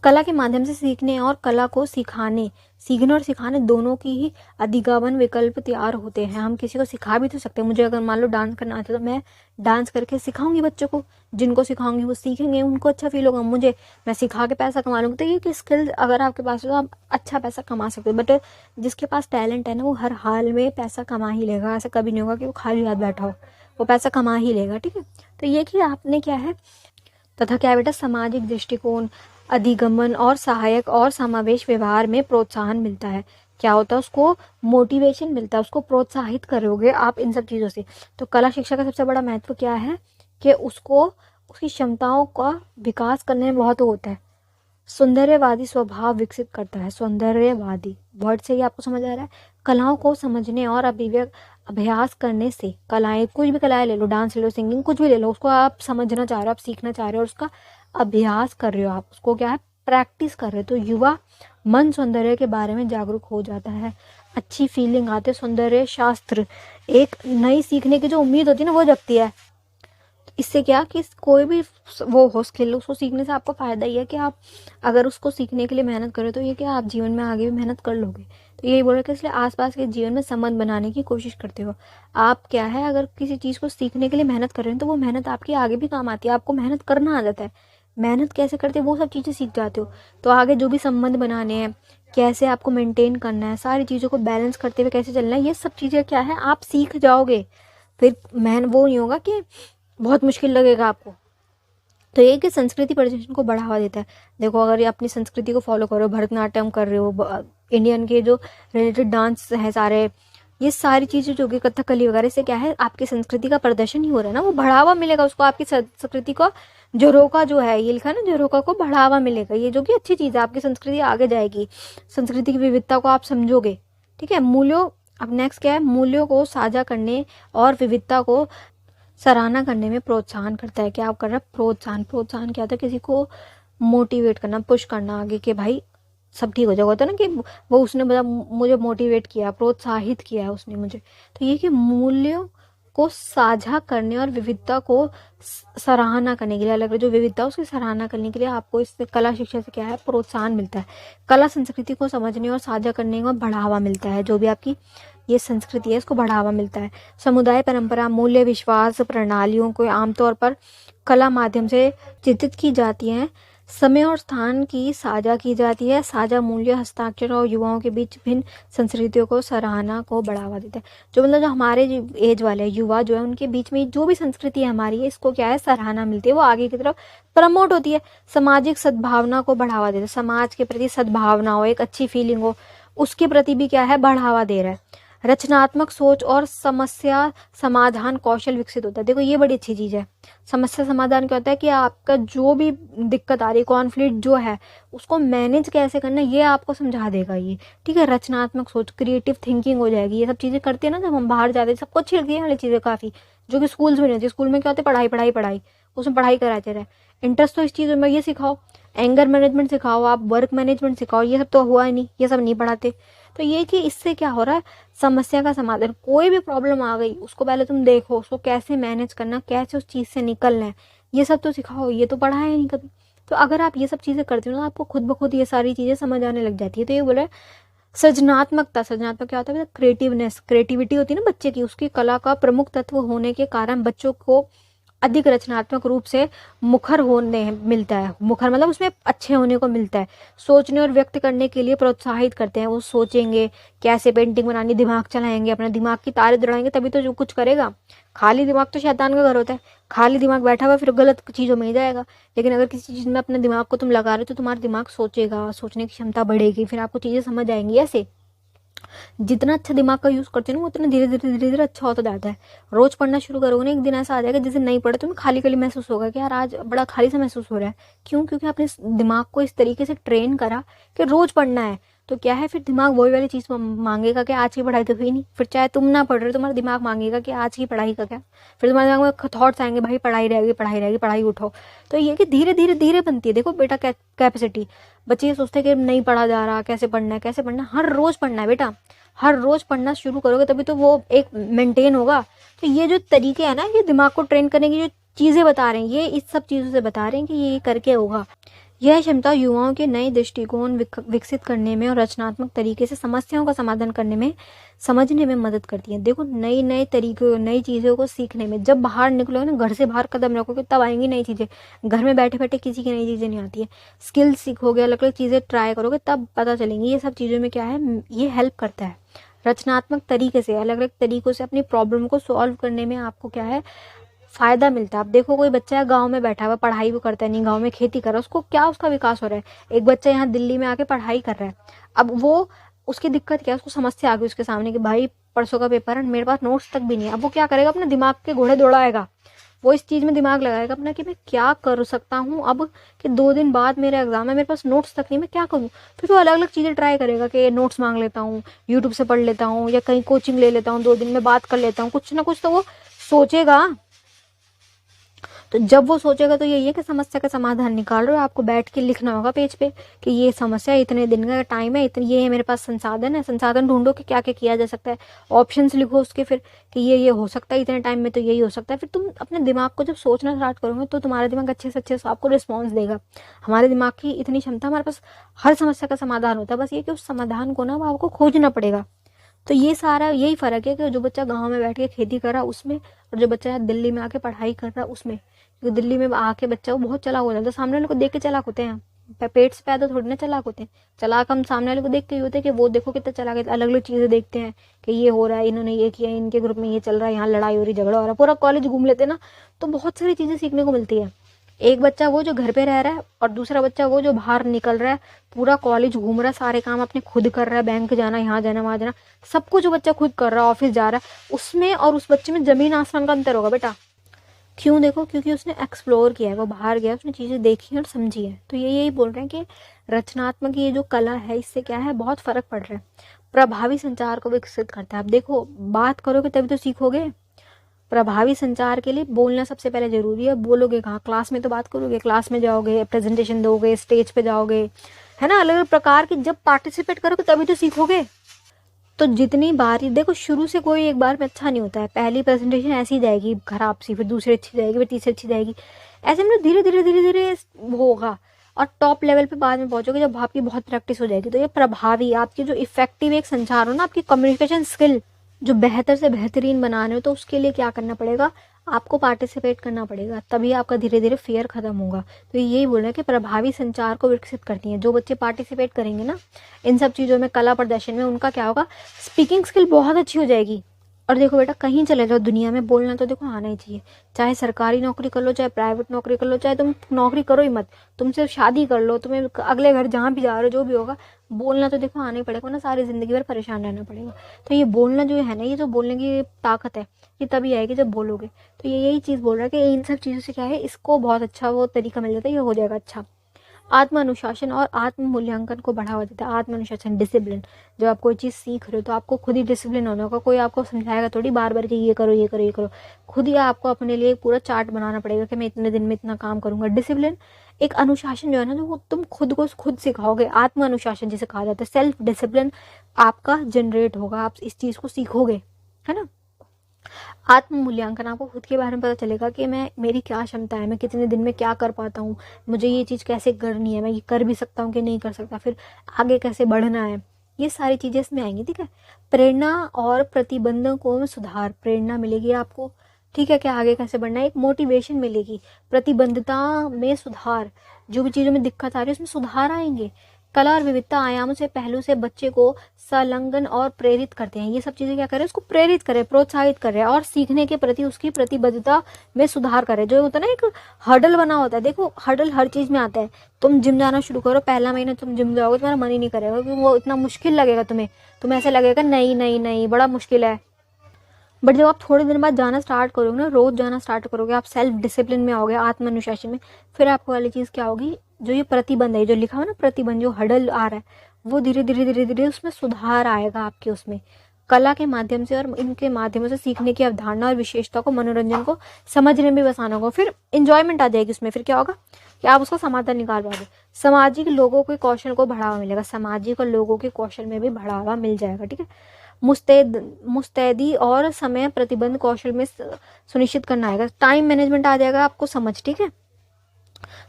S1: कला के माध्यम से सीखने और कला को सिखाने, सीखने और सिखाने दोनों की ही अधिगमन विकल्प तैयार होते हैं। हम किसी को सिखा भी तो सकते हैं। मुझे अगर मान लो डांस करना आता है तो मैं डांस करके सिखाऊंगी बच्चों को, जिनको सिखाऊंगी वो सीखेंगे, उनको अच्छा फील होगा। मुझे, मैं सिखा के पैसा कमा लूँगी। तो ये कि स्किल अगर आपके पास हो तो आप अच्छा पैसा कमा सकते हो। बट जिसके पास टैलेंट है ना, वो हर हाल में पैसा कमा ही लेगा। ऐसा कभी नहीं होगा कि वो खाली हाथ बैठा हो, वो पैसा कमा ही लेगा। ठीक है, तो ये कि आपने क्या है, तथा क्या है बेटा, सामाजिक दृष्टिकोण, अधिगमन और सहायक और समावेश व्यवहार में प्रोत्साहन मिलता है। क्या होता है, उसको मोटिवेशन मिलता है, उसको प्रोत्साहित करोगे आप इन सब चीज़ों से। तो कला शिक्षा का सबसे बड़ा महत्व क्या है कि उसको, उसकी क्षमताओं का विकास करने में बहुत होता है। सौंदर्यवादी स्वभाव विकसित करता है। सौंदर्यवादी वर्ड से ही आपको समझ आ रहा है। कलाओं को समझने और अभ्यास करने से, कलाएं, कुछ भी कलाएं ले लो, डांस ले लो, सिंगिंग, कुछ भी ले लो, उसको आप समझना चाह रहे हो, आप सीखना चाह रहे हो और उसका अभ्यास कर रहे हो, आप उसको क्या है, प्रैक्टिस कर रहे हो, तो युवा मन सौंदर्य के बारे में जागरूक हो जाता है। अच्छी फीलिंग आती है। सौंदर्य शास्त्र, एक नई सीखने की जो उम्मीद होती है ना, वो जगती है। इससे क्या कि कोई भी वो हो स्किल, उसको सीखने से आपको फ़ायदा ही है कि आप अगर उसको सीखने के लिए मेहनत करो तो ये क्या, आप जीवन में आगे भी मेहनत कर लोगे। तो यही बोल रहे कि इसलिए आसपास के जीवन में संबंध बनाने की कोशिश करते हो आप। क्या है, अगर किसी चीज़ को सीखने के लिए मेहनत कर रहे हैं तो वो मेहनत आपकी आगे भी काम आती है। आपको मेहनत करना आ जाता है, मेहनत कैसे करते हैं वो सब चीज़ें सीख जाते हो। तो आगे जो भी संबंध बनाने हैं, कैसे आपको मेंटेन करना है, सारी चीज़ों को बैलेंस करते हुए कैसे चलना है, ये सब चीज़ें क्या है, आप सीख जाओगे। फिर वो नहीं होगा कि बहुत मुश्किल लगेगा आपको। तो ये कि संस्कृति पर्यटन को बढ़ावा देता है। देखो, अगर ये अपनी संस्कृति को फॉलो करो, भरतनाट्यम कर रहे हो, इंडियन के जो रिलेटेड डांस है सारे, ये सारी चीज़ें जो कि कथकली वगैरह, से क्या है, आपकी संस्कृति का प्रदर्शन ही हो रहा है ना, वो बढ़ावा मिलेगा उसको, आपकी संस्कृति को, जोरोका जो है, ये लिखा है ना, जोरोका को बढ़ावा मिलेगा, ये जो कि अच्छी चीज़ है, आपकी संस्कृति आगे जाएगी, संस्कृति की विविधता को आप समझोगे। ठीक है, मूल्यों, अब नेक्स्ट क्या है, मूल्यों को साझा करने और विविधता को सराहना करने में प्रोत्साहन करता है। क्या आप कर रहे हैं, प्रोत्साहन। प्रोत्साहन क्या होता है, किसी को मोटिवेट करना, पुश करना आगे कि भाई सब ठीक हो जाएगा। होता है ना कि वो उसने मुझे मोटिवेट किया, प्रोत्साहित किया है उसने मुझे। तो ये कि मूल्यों को साझा करने और विविधता को सराहना करने के लिए, अलग अलग जो विविधता उसकी सराहना करने के लिए आपको इस कला शिक्षा से क्या है, प्रोत्साहन मिलता है। कला संस्कृति को समझने और साझा करने को बढ़ावा मिलता है। जो भी आपकी ये संस्कृति है इसको बढ़ावा मिलता है। समुदाय, परंपरा, मूल्य, विश्वास, प्रणालियों को आमतौर पर कला माध्यम से चित्रित की जाती हैं। समय और स्थान की साझा की जाती है। साझा मूल्य, हस्ताक्षर और युवाओं के बीच भिन्न संस्कृतियों को सराहना को बढ़ावा देता है। जो मतलब जो हमारे एज वाले युवा जो है उनके बीच में जो भी संस्कृति है हमारी है, इसको क्या है, सराहना मिलती है, वो आगे की तरफ प्रमोट होती है। सामाजिक सद्भावना को बढ़ावा देता है। समाज के प्रति सद्भावना हो, एक अच्छी फीलिंग हो, उसके प्रति भी क्या है, बढ़ावा दे रहा है। रचनात्मक सोच और समस्या समाधान कौशल विकसित होता है। देखो ये बड़ी अच्छी चीज है। समस्या समाधान क्या होता है कि आपका जो भी दिक्कत आ रही है, कॉन्फ्लिक्ट जो है, उसको मैनेज कैसे करना है ये आपको समझा देगा ये, ठीक है। रचनात्मक सोच, क्रिएटिव थिंकिंग हो जाएगी। ये सब चीजें करते हैं ना जब हम बाहर जाते हैं, सबको अच्छी लगती है वाली चीजें काफी, जो कि स्कूल्स में नहीं होती। स्कूल में क्या होता है, पढ़ाई पढ़ाई पढ़ाई, उसमें पढ़ाई कराते रहे। इंटरेस्ट तो इस चीज में ये सिखाओ, एंगर मैनेजमेंट सिखाओ, आप वर्क मैनेजमेंट सिखाओ, ये सब तो हुआ ही नहीं, ये सब नहीं पढ़ाते। तो ये कि इससे क्या हो रहा है, समस्या का समाधान, कोई भी प्रॉब्लम आ गई उसको पहले तुम देखो, उसको कैसे मैनेज करना, कैसे उस चीज से निकलना है, ये सब तो सिखाओ। ये तो पढ़ा है नहीं कभी। तो अगर आप ये सब चीजें करते हो ना, आपको खुद ब खुद ये सारी चीजें समझ आने लग जाती है। तो ये बोले सृजनात्मकता। सृजनात्मक क्या होता है, क्रिएटिवनेस, क्रिएटिविटी होती है ना बच्चे की, उसकी कला का प्रमुख तत्व होने के कारण बच्चों को अधिक रचनात्मक रूप से मुखर होने मिलता है। मुखर मतलब उसमें अच्छे होने को मिलता है। सोचने और व्यक्त करने के लिए प्रोत्साहित करते हैं। वो सोचेंगे कैसे पेंटिंग बनानी, दिमाग चलाएंगे, अपने दिमाग की तारे दौड़ाएंगे, तभी तो जो कुछ करेगा। खाली दिमाग तो शैतान का घर होता है। खाली दिमाग बैठा हुआ फिर गलत चीजों में ही जाएगा। लेकिन अगर किसी चीज में अपने दिमाग को तुम लगा रहे हो तो तुम्हारा दिमाग सोचेगा, सोचने की क्षमता बढ़ेगी, फिर आपको चीजें समझ आएंगी। ऐसे जितना अच्छा दिमाग का यूज करते हो ना, उतना धीरे धीरे धीरे धीरे अच्छा होता जाता है। रोज पढ़ना शुरू करोगे ना, एक दिन ऐसा आ जाएगा जिस दिन नहीं पढ़े तुम्हें खाली खाली महसूस होगा कि यार आज बड़ा खाली सा महसूस हो रहा है। क्यों? क्योंकि आपने दिमाग को इस तरीके से ट्रेन करा कि रोज पढ़ना है। तो क्या है, फिर दिमाग वही वाली चीज मांगेगा कि आज की पढ़ाई तो हुई नहीं। फिर चाहे तुम ना पढ़ रहे, तुम्हारा दिमाग मांगेगा कि आज की पढ़ाई का क्या। फिर तुम्हारे दिमाग में थॉट्स आएंगे, भाई पढ़ाई रहेगी, पढ़ाई रहेगी, पढ़ाई उठो। तो ये कि धीरे धीरे धीरे बनती है। देखो बेटा कैपेसिटी, बच्चे ये सोचते हैं कि नहीं पढ़ा जा रहा, कैसे पढ़ना है, कैसे पढ़ना है। हर रोज पढ़ना है बेटा, हर रोज पढ़ना शुरू करोगे तभी तो वो एक मेंटेन होगा। तो ये जो तरीके है ना, ये दिमाग को ट्रेन करने की जो चीजें बता रहे हैं, ये इस सब चीजों से बता रहे हैं कि ये करके होगा। यह क्षमता युवाओं के नए दृष्टिकोण विकसित करने में और रचनात्मक तरीके से समस्याओं का समाधान करने में, समझने में मदद करती है। देखो नई तरीके, नई चीजों को सीखने में, जब बाहर निकलोगे ना, घर से बाहर कदम रखोगे तब आएंगी नई चीजें। घर में बैठे बैठे किसी की नई चीजें नहीं आती है। स्किल सीखोगे, अलग अलग चीजें ट्राई करोगे तब पता चलेंगी। ये सब चीजों में क्या है, ये हेल्प करता है। रचनात्मक तरीके से, अलग अलग तरीकों से अपनी प्रॉब्लम को सॉल्व करने में आपको क्या है, फायदा मिलता है। अब देखो कोई बच्चा है गांव में बैठा हुआ, पढ़ाई भी करता है नहीं, गांव में खेती कर रहा है, उसको क्या, उसका विकास हो रहा है। एक बच्चा यहाँ दिल्ली में आके पढ़ाई कर रहा है। अब वो, उसकी दिक्कत क्या है, उसको समस्या आ गई उसके सामने कि भाई परसों का पेपर है, मेरे पास नोट्स तक भी नहीं है। अब वो क्या करेगा, अपने दिमाग के घोड़े दौड़ाएगा, वो इस चीज में दिमाग लगाएगा अपना कि मैं क्या कर सकता हूँ अब, कि 2 दिन बाद मेरा एग्जाम है, मेरे पास नोट्स तक नहीं, मैं क्या करूँ। फिर वो अलग अलग चीजें ट्राई करेगा कि नोट्स मांग लेता हूँ, यूट्यूब से पढ़ लेता हूँ, या कहीं कोचिंग ले लेता हूँ, 2 दिन में बात कर लेता हूँ, कुछ ना कुछ तो वो सोचेगा। तो जब वो सोचेगा तो यही है कि समस्या का समाधान निकाल रहे हो, आपको बैठ के लिखना होगा पेज पे कि ये समस्या, इतने दिन का टाइम है, इतने ये है मेरे पास संसाधन है, संसाधन ढूंढो कि क्या क्या किया जा सकता है, ऑप्शंस लिखो उसके, फिर कि ये हो सकता है, इतने टाइम में तो यही हो सकता है। फिर तुम अपने दिमाग को जब सोचना स्टार्ट करोगे तो तुम्हारा दिमाग अच्छे से अच्छे से आपको रिस्पॉन्स देगा। हमारे दिमाग की इतनी क्षमता, हमारे पास हर समस्या का समाधान होता है, बस ये कि उस समाधान को ना आपको खोजना पड़ेगा। तो ये सारा यही फर्क है कि जो बच्चा गांव में बैठ के खेती कर रहा उसमें, और जो बच्चा दिल्ली में आके पढ़ाई कर रहा उसमें। क्योंकि दिल्ली में आके बच्चा वो बहुत चालाक हो जाता है, सामने वाले को देख के चालाक होते हैं, पेट से पैदा थोड़ी ना चालाक होते हैं। चालाक हम सामने वाले को देख के ही होते हैं कि वो देखो कितना चालाक है। अलग अलग चीजें देखते हैं कि ये हो रहा है, इन्होंने ये किया, इनके ग्रुप में ये चल रहा है, यहाँ लड़ाई हो रही, झगड़ा हो रहा है, पूरा कॉलेज घूम लेते हैं ना, तो बहुत सारी चीजें सीखने को मिलती है। एक बच्चा वो जो घर पे रह रहा है, और दूसरा बच्चा वो जो बाहर निकल रहा है, पूरा कॉलेज घूम रहा है, सारे काम अपने खुद कर रहा है, बैंक जाना, यहाँ जाना, वहां जाना, सब कुछ जो बच्चा खुद कर रहा है, ऑफिस जा रहा है, उसमें और उस बच्चे में जमीन आसमान का अंतर होगा बेटा। क्यों? देखो क्योंकि उसने एक्सप्लोर किया है, वो बाहर गया, उसने चीजें देखी और समझी है। तो ये यही बोल रहे हैं कि रचनात्मक ये जो कला है, इससे क्या है, बहुत फर्क पड़ रहा है। प्रभावी संचार को विकसित करता है। अब देखो बात करोगे तभी तो सीखोगे। प्रभावी संचार के लिए बोलना सबसे पहले जरूरी है। बोलोगे कहाँ, क्लास में तो बात करोगे, क्लास में जाओगे, प्रेजेंटेशन दोगे, स्टेज पे जाओगे, है ना, अलग अलग प्रकार की जब पार्टिसिपेट करोगे तभी तो सीखोगे। तो जितनी बार ही देखो, शुरू से कोई एक बार में अच्छा नहीं होता है। पहली प्रेजेंटेशन ऐसी जाएगी खराब सी, फिर दूसरी अच्छी जाएगी, फिर तीसरी अच्छी जाएगी, ऐसे में धीरे धीरे धीरे धीरे वो होगा और टॉप लेवल पे बाद में पहुंचोगे जब आपकी बहुत प्रैक्टिस हो जाएगी। तो ये प्रभावी, आपकी जो इफेक्टिव एक संचार हो ना, आपकी कम्युनिकेशन स्किल जो बेहतर से बेहतरीन बनाने हो, तो उसके लिए क्या करना पड़ेगा, आपको पार्टिसिपेट करना पड़ेगा, तभी आपका धीरे धीरे फियर खत्म होगा। तो यही बोल रहे हैं कि प्रभावी संचार को विकसित करती हैं। जो बच्चे पार्टिसिपेट करेंगे ना इन सब चीज़ों में, कला प्रदर्शन में, उनका क्या होगा, स्पीकिंग स्किल बहुत अच्छी हो जाएगी। और देखो बेटा, कहीं चले जाओ दुनिया में, बोलना तो देखो आना ही चाहिए। चाहे सरकारी नौकरी कर लो, चाहे प्राइवेट नौकरी कर लो, चाहे तुम नौकरी करो ही मत, तुम सिर्फ शादी कर लो, तुम्हें अगले घर जहाँ भी जा रहे हो, जो भी होगा, बोलना तो देखो आना ही पड़ेगा ना, सारी जिंदगी भर परेशान रहना पड़ेगा। तो ये बोलना जो है ना, ये जो बोलने की ताकत है, ये तभी आएगी जब बोलोगे। तो ये यही चीज़ बोल रहा है कि इन सब चीज़ों से क्या है, इसको बहुत अच्छा वो तरीका मिल जाता है, ये हो जाएगा अच्छा। आत्म अनुशासन और आत्म मूल्यांकन को बढ़ावा देता है। आत्म अनुशासन, डिसिप्लिन, जब आप कोई चीज़ सीख रहे हो तो आपको खुद ही डिसिप्लिन होना होगा। कोई आपको समझाएगा थोड़ी बार बार कि ये करो ये करो ये करो, खुद ही आपको अपने लिए पूरा चार्ट बनाना पड़ेगा कि मैं इतने दिन में इतना काम करूंगा। डिसिप्लिन एक अनुशासन जो है ना, जो वो तुम खुद को खुद सिखाओगे। आत्म अनुशासन जिसे कहा जाता है, सेल्फ डिसिप्लिन आपका जनरेट होगा, आप इस चीज़ को सीखोगे, है ना। आत्म मूल्यांकन, आपको खुद के बारे में पता चलेगा कि मैं, मेरी क्या क्षमता है, मैं कितने दिन में क्या कर पाता हूँ, मुझे ये चीज़ कैसे करनी है, मैं ये कर भी सकता हूँ कि नहीं कर सकता, फिर आगे कैसे बढ़ना है, ये सारी चीज़ें इसमें आएंगी। ठीक है। प्रेरणा और प्रतिबंधकों में सुधार, प्रेरणा मिलेगी आपको, ठीक है, कि आगे कैसे बढ़ना है, एक मोटिवेशन मिलेगी। प्रतिबद्धता में सुधार, जो भी चीज़ों में दिक्कत आ रही है उसमें सुधार आएंगे। कला और विविधता आयामों से पहलू से बच्चे को संलग्न और प्रेरित करते हैं। ये सब चीज़ें क्या करें, उसको प्रेरित करें, प्रोत्साहित करें और सीखने के प्रति उसकी प्रतिबद्धता में सुधार करें। जो होता है ना, एक हर्डल बना होता है, देखो हर्डल हर चीज़ में आता है। तुम जिम जाना शुरू करो, पहला महीना तुम जिम जाओगे, तुम्हारा मन ही नहीं करेगा, क्योंकि वो इतना मुश्किल लगेगा तुम्हें ऐसा लगेगा नहीं नहीं नहीं बड़ा मुश्किल है। बट जब आप थोड़े दिन बाद जाना स्टार्ट करोगे ना, रोज जाना स्टार्ट करोगे, आप सेल्फ डिसिप्लिन में आओगे, आत्म अनुशासन में, फिर आपको वाली चीज़ क्या होगी, जो ये प्रतिबंध है, जो लिखा हुआ ना प्रतिबंध, जो हडल आ रहा है, वो धीरे धीरे धीरे धीरे उसमें सुधार आएगा आपके उसमें। कला के माध्यम से और इनके माध्यमों से सीखने की अवधारणा और विशेषता को, मनोरंजन को समझने में भी आसान होगा, फिर इंजॉयमेंट आ जाएगी उसमें। फिर क्या होगा कि आप उसको समाधान निकाल पाओगे। सामाजिक लोगों के कौशल को बढ़ावा मिलेगा, सामाजिक और लोगों के कौशल में भी बढ़ावा मिल जाएगा। ठीक है। मुस्तैदी और समय प्रतिबंध कौशल में सुनिश्चित करना आएगा, टाइम मैनेजमेंट आ जाएगा आपको समझ। ठीक है।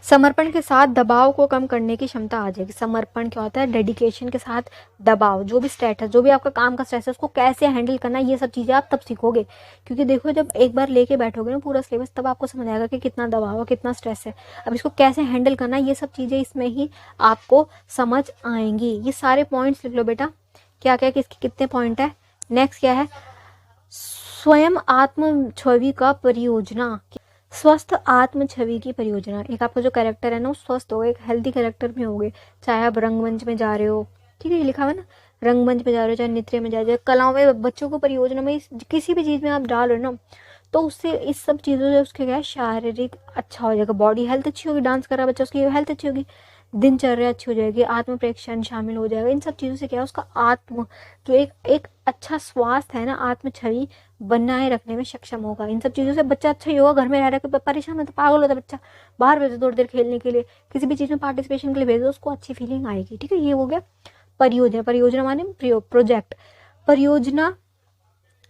S1: समर्पण के साथ दबाव को कम करने की क्षमता आ जाएगी। समर्पण क्या होता है, डेडिकेशन के साथ दबाव, जो भी स्ट्रेस है, जो भी आपका काम का स्ट्रेस है, उसको कैसे हैंडल करना है, ये सब चीज़ें आप तब सीखोगे। क्योंकि देखो, जब एक बार लेके बैठोगे ना पूरा सिलेबस, तब आपको समझ आएगा कि कितना दबाव है, कितना स्ट्रेस है, अब इसको कैसे हैंडल करना है, ये सब चीज़ें इसमें ही आपको समझ आएंगी। ये सारे पॉइंट्स लिख लो बेटा, क्या क्या किसके कितने पॉइंट है। नेक्स्ट क्या है, स्वयं आत्म छवि का परियोजना, स्वस्थ आत्म छवि की परियोजना। एक आपका जो कैरेक्टर है ना, वो स्वस्थ होगा, एक हेल्दी कैरेक्टर में होगे। चाहे आप रंगमंच में जा रहे हो, ठीक है, ये लिखा हुआ है ना, रंगमंच में जा रहे हो, चाहे नृत्य में जा रहे हो, कलाओं में, बच्चों को परियोजना में, किसी भी चीज़ में आप डाल रहे हो ना, तो उससे इस सब चीज़ों से उसके क्या है, शारीरिक अच्छा हो जाएगा, बॉडी हेल्थ अच्छी होगी, डांस कर रहा है बच्चा, उसकी हेल्थ अच्छी होगी, दिनचर्या अच्छी हो जाएगी, आत्म प्रेक्षण शामिल हो जाएगा। इन सब चीज़ों से क्या है, उसका आत्म जो एक अच्छा स्वास्थ्य है ना, आत्म छवि बनाए रखने में सक्षम होगा। इन सब चीज़ों से बच्चा अच्छा ही होगा। घर में रह रहा है परेशान है तो पागल होता है बच्चा, बाहर भेजो थोड़ी देर खेलने के लिए, किसी भी चीज़ में पार्टिसिपेशन के लिए भेजो, उसको अच्छी फीलिंग आएगी। ठीक है, ये हो गया परियोजना। परियोजना माने प्रोजेक्ट। परियोजना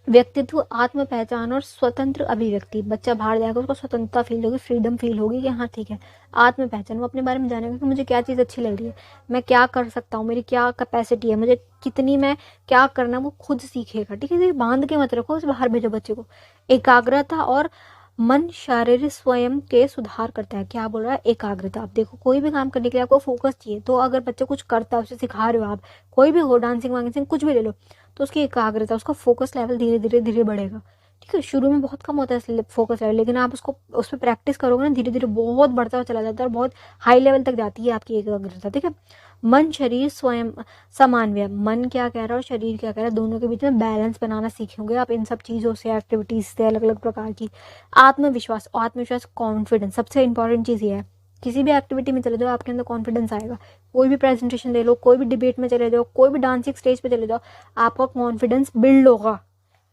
S1: व्यक्तित्व, आत्म पहचान और स्वतंत्र अभिव्यक्ति। बच्चा बाहर जाएगा, उसको स्वतंत्रता फील होगी, फ्रीडम फील होगी कि हाँ ठीक है, आत्म पहचान, वो अपने बारे में जानेगा कि मुझे क्या चीज़ अच्छी लग रही है, मैं क्या कर सकता हूँ, मेरी क्या कैपेसिटी है, मुझे कितनी, मैं क्या करना, वो खुद सीखेगा। ठीक है, बांध के मत रखो, उसे बाहर भेजो बच्चे को। एकाग्रता और मन शारीरिक स्वयं के सुधार करता है। क्या बोल रहा है, एकाग्रता। आप देखो, कोई भी काम करने के लिए आपको फोकस चाहिए, तो अगर बच्चा कुछ करता है, उसे सिखा रहे हो आप, कोई भी हो, डांसिंग वांसिंग कुछ भी ले लो, तो उसकी एकाग्रता, उसका फोकस लेवल धीरे धीरे धीरे बढ़ेगा। ठीक है, शुरू में बहुत कम होता है फोकस लेवल, लेकिन आप उसको उस पर प्रैक्टिस करोगे ना, धीरे धीरे बहुत बढ़ता हुआ चला जाता है और बहुत हाई लेवल तक जाती है आपकी एकाग्रता। ठीक है। मन शरीर स्वयं समन्वय, मन क्या कह रहा है और शरीर क्या कह रहा है, दोनों के बीच में बैलेंस बनाना सीखेंगे आप इन सब चीज़ों से, एक्टिविटीज से, अलग अलग प्रकार की। आत्मविश्वास, आत्मविश्वास, कॉन्फिडेंस, सबसे इंपॉर्टेंट चीज़ ये है। किसी भी एक्टिविटी में चले जाओ, आपके अंदर कॉन्फिडेंस आएगा। कोई भी प्रेजेंटेशन दे लो, कोई भी डिबेट में चले जाओ, कोई भी डांसिंग स्टेज पे चले जाओ, आपका कॉन्फिडेंस बिल्ड होगा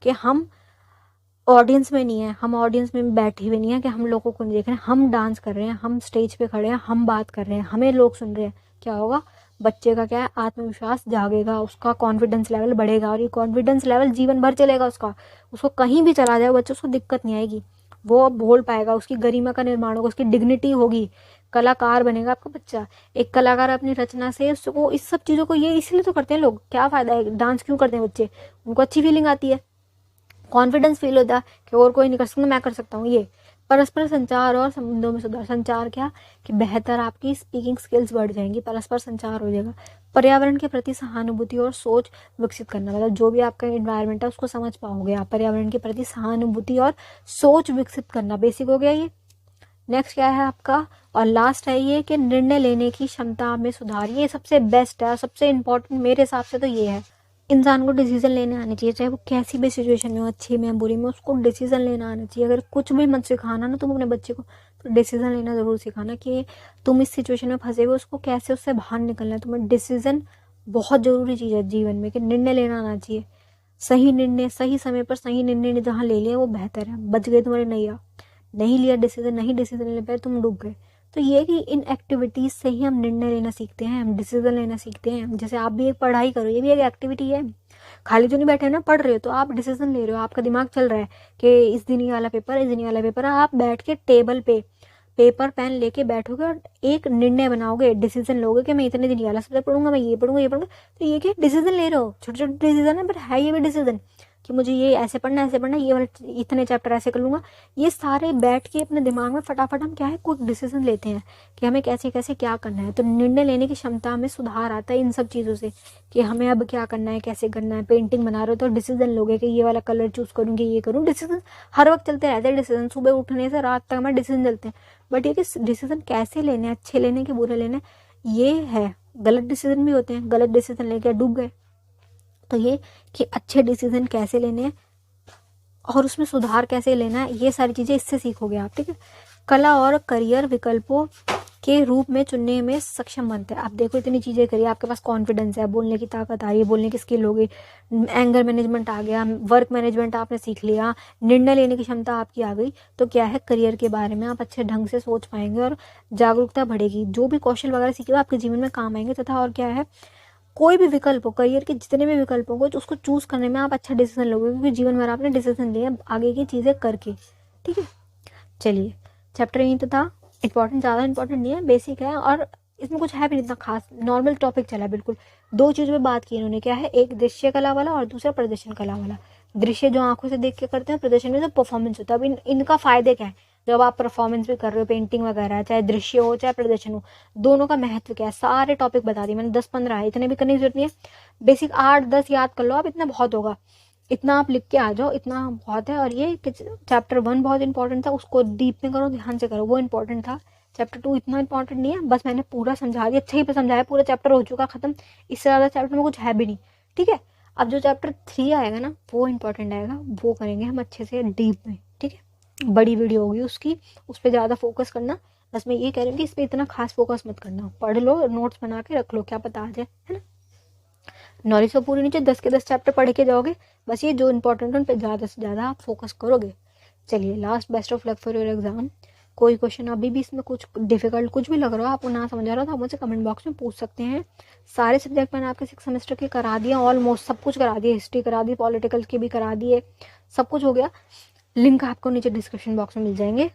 S1: कि हम ऑडियंस में नहीं है, हम ऑडियंस में बैठे हुए नहीं है कि हम लोगों को नहीं देख रहे हैं, हम डांस कर रहे हैं, हम स्टेज पे खड़े हैं, हम बात कर रहे हैं, हमें लोग सुन रहे हैं। क्या होगा, बच्चे का क्या है, आत्मविश्वास जागेगा, उसका कॉन्फिडेंस लेवल बढ़ेगा, और ये कॉन्फिडेंस लेवल जीवन भर चलेगा उसका। उसको कहीं भी चला जाए बच्चे, उसको दिक्कत नहीं आएगी, वो बोल पाएगा, उसकी गरिमा का निर्माण होगा, उसकी डिग्निटी होगी, कलाकार बनेगा आपका बच्चा। एक कलाकार अपनी रचना से उसको, इस सब चीज़ों को, ये इसलिए तो करते हैं लोग, क्या फ़ायदा है, डांस क्यों करते हैं बच्चे, उनको अच्छी फीलिंग आती है, कॉन्फिडेंस फील होता है कि और कोई नहीं कर सकता, मैं कर सकता हूँ। ये परस्पर संचार और संबंधों में सुधार। संचार क्या, कि बेहतर आपकी स्पीकिंग स्किल्स बढ़ जाएंगी, परस्पर संचार हो जाएगा। पर्यावरण के प्रति सहानुभूति और सोच विकसित करना, मतलब जो भी आपका एनवायरनमेंट है उसको समझ पाओगे आप। पर्यावरण के प्रति सहानुभूति और सोच विकसित करना बेसिक हो गया ये। नेक्स्ट क्या है आपका, और लास्ट है ये कि निर्णय लेने की क्षमता में सुधार। ये सबसे बेस्ट है, सबसे इंपॉर्टेंट मेरे हिसाब से तो ये है। इंसान को डिसीजन लेने आने चाहिए, चाहे वो कैसी भी सिचुएशन में हो, अच्छी में बुरी में, उसको डिसीजन लेना आना चाहिए। अगर कुछ भी मत सिखाना ना तुम अपने बच्चे को, तो डिसीजन लेना ज़रूर सिखाना कि तुम इस सिचुएशन में फंसे हुए, उसको कैसे उससे बाहर निकलना है। तुम्हें डिसीजन बहुत ज़रूरी चीज़ है जीवन में, कि निर्णय लेना आना चाहिए। सही निर्णय सही समय पर सही निर्णय जहाँ ले लिया वो बेहतर है, बच गए तुम्हारे नैया। नहीं लिया डिसीजन, नहीं डिसीजन ले पाए, तुम डूब गए। तो ये कि इन एक्टिविटीज़ से ही हम निर्णय लेना सीखते हैं, हम डिसीजन लेना सीखते हैं। जैसे आप भी एक पढ़ाई करो, ये भी एक एक्टिविटी है, खाली तो नहीं बैठे ना, पढ़ रहे हो तो आप डिसीजन ले रहे हो, आपका दिमाग चल रहा है कि इस दिन ये वाला पेपर, इस दिन ये वाला पेपर है। आप बैठ के टेबल पे पेपर पेन लेके बैठोगे और एक निर्णय बनाओगे, डिसीजन लोगे कि मैं इतने दिन ये वाला सब्जेक्ट पढ़ूंगा, मैं ये पढ़ूंगा, ये पढ़ूंगा। तो ये क्या डिसीजन ले रहे हो, छोटे छोटे डिसीजन है, बट है ये भी डिसीजन कि मुझे ये ऐसे पढ़ना है, ऐसे पढ़ना है, ये वाला इतने चैप्टर ऐसे कर लूँगा। ये सारे बैठ के अपने दिमाग में फटाफट हम क्या है, क्विक डिसीजन लेते हैं कि हमें कैसे कैसे क्या करना है। तो निर्णय लेने की क्षमता में सुधार आता है इन सब चीज़ों से, कि हमें अब क्या करना है, कैसे करना है। पेंटिंग बना रहे हो तो डिसीजन लोगे कि ये वाला कलर चूज़ करूँगी, ये करूँ। डिसीजन हर वक्त चलते रहते हैं, डिसीजन सुबह उठने से रात तक हमें डिसीजन चलते हैं। बट ये कि डिसीजन कैसे लेने, अच्छे लेने के बुरे लेने, ये है। गलत डिसीजन भी होते हैं, गलत डिसीजन लेके डूब गए। तो ये कि अच्छे डिसीजन कैसे लेने हैं और उसमें सुधार कैसे लेना है, ये सारी चीज़ें इससे सीखोगे आप, ठीक है। कला और करियर विकल्पों के रूप में चुनने में सक्षम बनते हैं। आप देखो इतनी चीज़ें करिए, आपके पास कॉन्फिडेंस है, बोलने की ताकत आ रही है, बोलने की स्किल हो गई, एंगर मैनेजमेंट आ गया, वर्क मैनेजमेंट आपने सीख लिया, निर्णय लेने की क्षमता आपकी आ गई। तो क्या है, करियर के बारे में आप अच्छे ढंग से सोच पाएंगे और जागरूकता बढ़ेगी। जो भी कौशल वगैरह सीखे वो आपके जीवन में काम आएंगे। तथा और क्या है, कोई भी विकल्प हो, करियर के जितने भी विकल्प होंगे उसको चूज करने में आप अच्छा डिसीजन लोगे, क्योंकि जीवन भर आपने डिसीजन लिया आगे की चीज़ें करके, ठीक है। चलिए, चैप्टर यही तो था, इंपॉर्टेंट, ज़्यादा इंपॉर्टेंट नहीं है, बेसिक है, और इसमें कुछ है भी नहीं इतना खास, नॉर्मल टॉपिक चला बिल्कुल। दो चीज़ों पे बात की इन्होंने, क्या है, एक दृश्य कला वाला और दूसरा प्रदर्शन कला वाला। दृश्य जो आंखों से देख के करते हैं, प्रदर्शन में जो परफॉर्मेंस होता है। अब इनका फायदे क्या है, जब आप परफॉर्मेंस भी कर रहे हो, पेंटिंग वगैरह, चाहे दृश्य हो चाहे प्रदर्शन हो, दोनों का महत्व क्या है, सारे टॉपिक बता दिए मैंने, 10-15 है, इतने भी करने की जरूरत नहीं है। बेसिक 8-10 याद कर लो आप, इतना बहुत होगा, इतना आप लिख के आ जाओ, इतना बहुत है। और ये चैप्टर 1 बहुत इंपॉर्टेंट था, उसको डीप में करो, ध्यान से करो, वो इंपॉर्टेंट था। चैप्टर 2 इतना इंपॉर्टेंट नहीं है, बस मैंने पूरा समझा दिया, अच्छा ही समझाया, पूरा चैप्टर हो चुका खत्म, इससे ज़्यादा चैप्टर में कुछ है भी नहीं, ठीक है। अब जो चैप्टर 3 आएगा ना, वो इंपॉर्टेंट आएगा, वो करेंगे हम अच्छे से डीप में, ठीक है। बड़ी वीडियो होगी उसकी, उस पर ज़्यादा फोकस करना। बस मैं ये कह रही हूँ कि इस पर इतना खास फोकस मत करना, पढ़ लो, नोट्स बना के रख लो, क्या पता आ जाए, है ना। नॉलेज तो पूरी नीचे 10 के 10 चैप्टर पढ़ के जाओगे, बस ये जो इंपॉर्टेंट है उन पर ज़्यादा से ज़्यादा आप फोकस करोगे। चलिए, last best of luck for your exam. कोई क्वेश्चन अभी भी इसमें कुछ डिफिकल्ट कुछ भी लग रहा हो, आपको ना समझ आ रहा हो, तो आप मुझसे कमेंट बॉक्स में पूछ सकते हैं। सारे सब्जेक्ट मैंने आपके 6 सेमेस्टर के करा दिए, ऑलमोस्ट सब कुछ करा दिए, हिस्ट्री करा दी, पॉलिटिकल के भी करा दिए, सब कुछ हो गया। लिंक आपको नीचे डिस्क्रिप्शन बॉक्स में मिल जाएंगे,